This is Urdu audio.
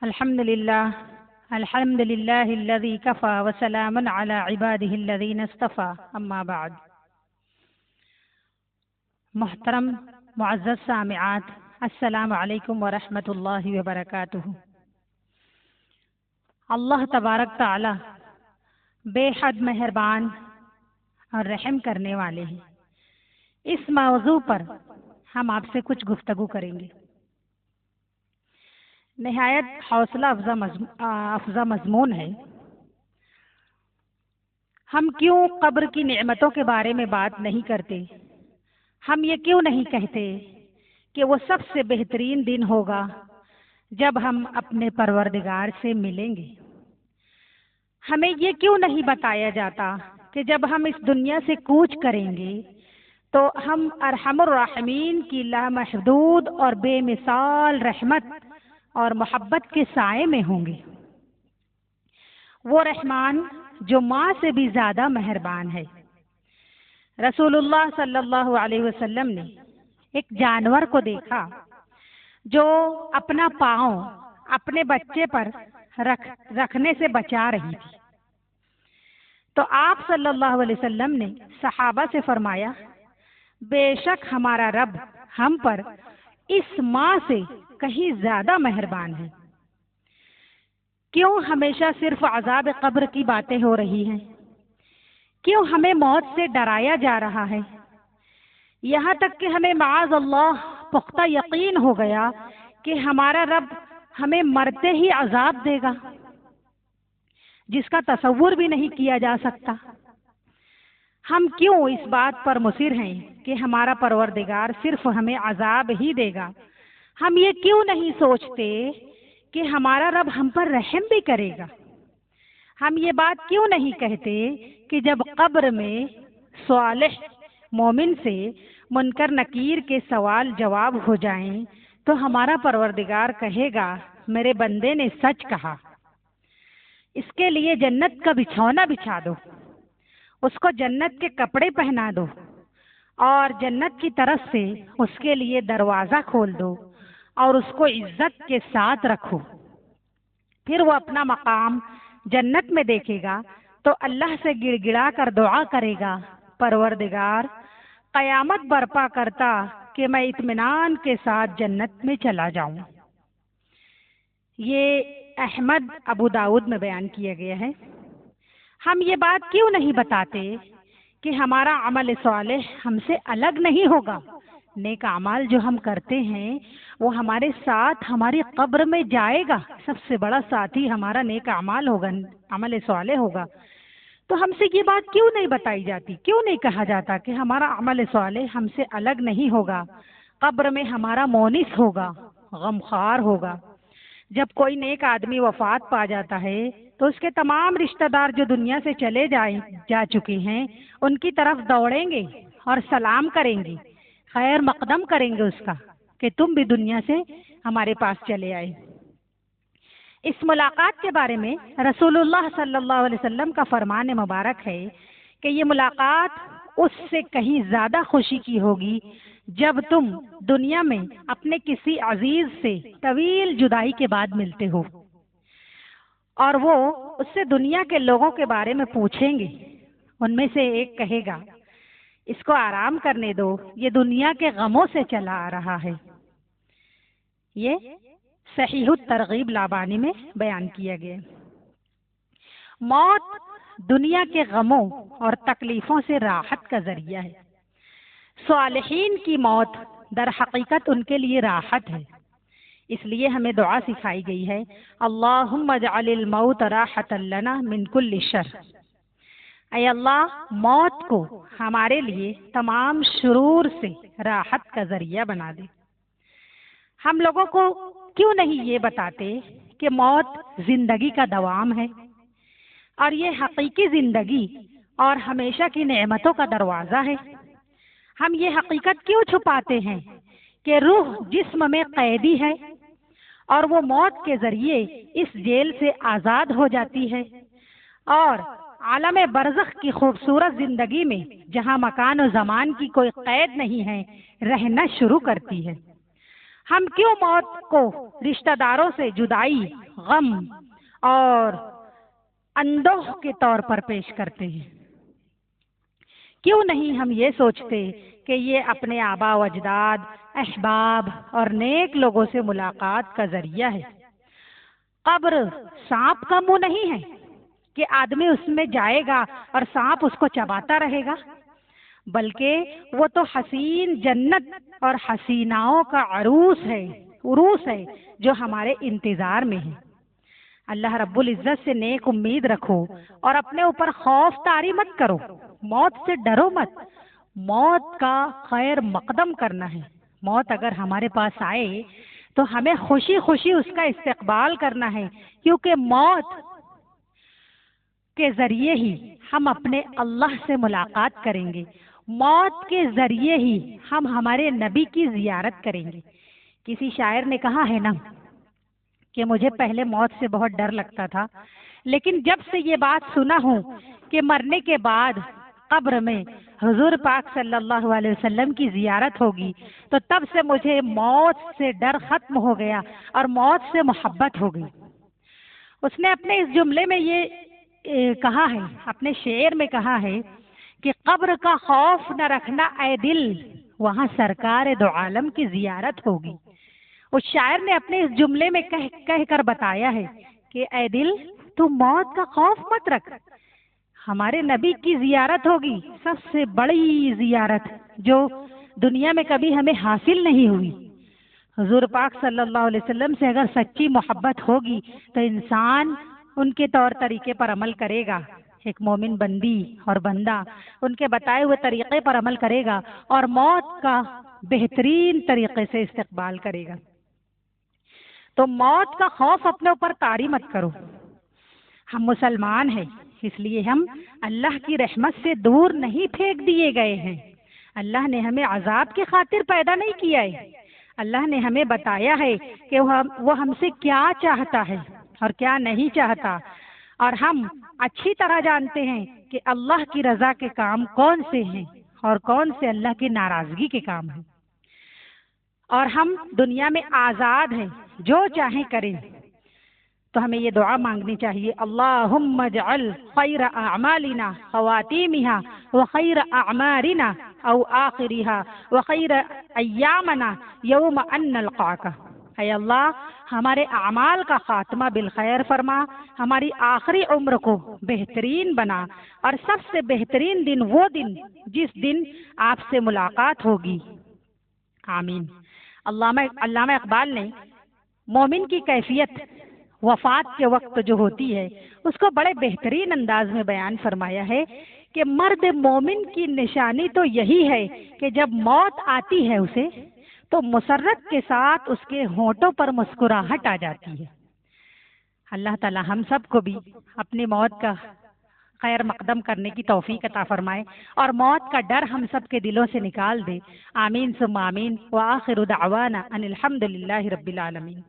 الحمد لله الحمد لله الذي كفى وسلام على عباده الذين اصطفى اما بعد. محترم معزز سامعات، السلام علیکم ورحمۃ اللہ وبرکاتہ. اللہ تبارک تعالی بے حد مہربان اور رحم کرنے والے ہیں. اس موضوع پر ہم آپ سے کچھ گفتگو کریں گے. نہایت حوصلہ افزا مضمون ہے. ہم کیوں قبر کی نعمتوں کے بارے میں بات نہیں کرتے؟ ہم یہ کیوں نہیں کہتے کہ وہ سب سے بہترین دن ہوگا جب ہم اپنے پروردگار سے ملیں گے؟ ہمیں یہ کیوں نہیں بتایا جاتا کہ جب ہم اس دنیا سے کوچ کریں گے تو ہم ارحم الراحمین کی لامحدود اور بے مثال رحمت اور محبت کے سائے میں ہوں گے. وہ رحمان جو ماں سے بھی زیادہ مہربان ہے. رسول اللہ صلی اللہ علیہ وسلم نے ایک جانور کو دیکھا جو اپنا پاؤں اپنے بچے پر رکھنے سے بچا رہی تھی. تو آپ صلی اللہ علیہ وسلم نے صحابہ سے فرمایا، بے شک ہمارا رب ہم پر اس ماں سے کہیں زیادہ مہربان ہے. کیوں ہمیشہ صرف عذاب قبر کی باتیں ہو رہی ہیں؟ کیوں ہمیں موت سے ڈرایا جا رہا ہے؟ یہاں تک کہ ہمیں معاذ اللہ پختہ یقین ہو گیا کہ ہمارا رب ہمیں مرتے ہی عذاب دے گا، جس کا تصور بھی نہیں کیا جا سکتا. ہم کیوں اس بات پر مصر ہیں کہ ہمارا پروردگار صرف ہمیں عذاب ہی دے گا؟ ہم یہ کیوں نہیں سوچتے کہ ہمارا رب ہم پر رحم بھی کرے گا؟ ہم یہ بات کیوں نہیں کہتے کہ جب قبر میں صالح مومن سے منکر نکیر کے سوال جواب ہو جائیں تو ہمارا پروردگار کہے گا، میرے بندے نے سچ کہا، اس کے لیے جنت کا بچھونا بچھا دو، اس کو جنت کے کپڑے پہنا دو اور جنت کی طرف سے اس کے لیے دروازہ کھول دو اور اس کو عزت کے ساتھ رکھو. پھر وہ اپنا مقام جنت میں دیکھے گا تو اللہ سے گڑ گڑا کر دعا کرے گا، پروردگار قیامت برپا کرتا کہ میں اطمینان کے ساتھ جنت میں چلا جاؤں. یہ احمد ابو داؤد میں بیان کیا گیا ہے. ہم یہ بات کیوں نہیں بتاتے کہ ہمارا عمل صالح ہم سے الگ نہیں ہوگا؟ نیک اعمال جو ہم کرتے ہیں وہ ہمارے ساتھ ہماری قبر میں جائے گا. سب سے بڑا ساتھی ہمارا نیک اعمال ہوگا، عمل صالح ہوگا. تو ہم سے یہ بات کیوں نہیں بتائی جاتی؟ کیوں نہیں کہا جاتا کہ ہمارا عمل صالح ہم سے الگ نہیں ہوگا؟ قبر میں ہمارا مونس ہوگا، غمخوار ہوگا. جب کوئی نیک آدمی وفات پا جاتا ہے تو اس کے تمام رشتہ دار جو دنیا سے چلے جا چکے ہیں ان کی طرف دوڑیں گے اور سلام کریں گے، خیر مقدم کریں گے اس کا کہ تم بھی دنیا سے ہمارے پاس چلے آئے. اس ملاقات کے بارے میں رسول اللہ صلی اللہ علیہ وسلم کا فرمان مبارک ہے کہ یہ ملاقات اس سے کہیں زیادہ خوشی کی ہوگی جب تم دنیا میں اپنے کسی عزیز سے طویل جدائی کے بعد ملتے ہو اور وہ اس سے دنیا کے لوگوں کے بارے میں پوچھیں گے. ان میں سے ایک کہے گا، اس کو آرام کرنے دو، یہ دنیا کے غموں سے چلا آ رہا ہے. یہ صحیح الترغیب لابانی میں بیان کیا گیا. موت دنیا کے غموں اور تکلیفوں سے راحت کا ذریعہ ہے. صالحین کی موت در حقیقت ان کے لیے راحت ہے. اس لیے ہمیں دعا سکھائی گئی ہے، اللہم اجعل الموت راحۃ لنا من کل شر. اے اللہ، موت کو ہمارے لیے تمام شرور سے راحت کا ذریعہ بنا دے. ہم لوگوں کو کیوں نہیں یہ بتاتے کہ موت زندگی کا دوام ہے اور یہ حقیقی زندگی اور ہمیشہ کی نعمتوں کا دروازہ ہے؟ ہم یہ حقیقت کیوں چھپاتے ہیں کہ روح جسم میں قیدی ہے اور وہ موت کے ذریعے اس جیل سے آزاد ہو جاتی ہے اور عالم برزخ کی خوبصورت زندگی میں جہاں مکان و زمان کی کوئی قید نہیں ہے رہنا شروع کرتی ہے؟ ہم کیوں موت کو رشتہ داروں سے جدائی غم اور اندوہ کے طور پر پیش کرتے ہیں۔ کیوں نہیں ہم یہ سوچتے کہ یہ اپنے آبا و اجداد، احباب اور نیک لوگوں سے ملاقات کا ذریعہ ہے۔ قبر سانپ کا منہ نہیں ہے کہ آدمی اس میں جائے گا اور سانپ اس کو چباتا رہے گا، بلکہ وہ تو حسین جنت اور حسیناؤں کا عروس ہے جو ہمارے انتظار میں ہے۔ اللہ رب العزت سے نیک امید رکھو اور اپنے اوپر خوف طاری مت کرو، موت سے ڈرو مت۔ موت کا خیر مقدم کرنا ہے۔ موت اگر ہمارے پاس آئے تو ہمیں خوشی خوشی اس کا استقبال کرنا ہے، کیونکہ موت کے ذریعے ہی ہم اپنے اللہ سے ملاقات کریں گے، موت کے ذریعے ہی ہم ہمارے نبی کی زیارت کریں گے۔ کسی شاعر نے کہا ہے نا کہ مجھے پہلے موت سے بہت ڈر لگتا تھا، لیکن جب سے یہ بات سنا ہوں کہ مرنے کے بعد قبر میں حضور پاک صلی اللہ علیہ وسلم کی زیارت ہوگی تو تب سے مجھے موت سے ڈر ختم ہو گیا اور موت سے محبت ہو گئی۔ اس نے اپنے اس جملے میں یہ کہا ہے، اپنے شعر میں کہا ہے کہ قبر کا خوف نہ رکھنا اے دل، وہاں سرکار دو عالم کی زیارت ہوگی۔ اس شاعر نے اپنے اس جملے میں کہہ کر بتایا ہے کہ اے دل تو موت کا خوف مت رکھ، ہمارے نبی کی زیارت ہوگی، سب سے بڑی زیارت جو دنیا میں کبھی ہمیں حاصل نہیں ہوئی۔ حضور پاک صلی اللہ علیہ وسلم سے اگر سچی محبت ہوگی تو انسان ان کے طور طریقے پر عمل کرے گا، ایک مومن بندی اور بندہ ان کے بتائے ہوئے طریقے پر عمل کرے گا اور موت کا بہترین طریقے سے استقبال کرے گا۔ تو موت کا خوف اپنے اوپر طاری مت کرو۔ ہم مسلمان ہیں، اس لیے ہم اللہ کی رحمت سے دور نہیں پھینک دیے گئے ہیں۔ اللہ نے ہمیں عذاب کی خاطر پیدا نہیں کیا ہے، اللہ نے ہمیں بتایا ہے کہ وہ ہم سے کیا چاہتا ہے اور کیا نہیں چاہتا، اور ہم اچھی طرح جانتے ہیں کہ اللہ کی رضا کے کام کون سے ہیں اور کون سے اللہ کی ناراضگی کے کام ہیں، اور ہم دنیا میں آزاد ہیں، جو چاہیں کریں۔ تو ہمیں یہ دعا مانگنی چاہیے، اللہم اجعل خیر اعمالنا خواتیمها وخیر اعمارنا او آخرها وخیر ایامنا یوم ان نلقاک۔ اے اللہ ہمارے اعمال کا خاتمہ بالخیر فرما، ہماری آخری عمر کو بہترین بنا، اور سب سے بہترین دن وہ دن جس دن آپ سے ملاقات ہوگی۔ آمین۔ علامہ اقبال نے مومن کی کیفیت وفات کے وقت جو ہوتی ہے اس کو بڑے بہترین انداز میں بیان فرمایا ہے کہ مرد مومن کی نشانی تو یہی ہے کہ جب موت آتی ہے اسے تو مسرت کے ساتھ اس کے ہونٹوں پر مسکراہٹ آ جاتی ہے۔ اللہ تعالی ہم سب کو بھی اپنی موت کا خیر مقدم کرنے کی توفیق عطا فرمائے اور موت کا ڈر ہم سب کے دلوں سے نکال دے۔ آمین ثم آمین، وآخر دعوانا ان الحمد للہ رب العالمین۔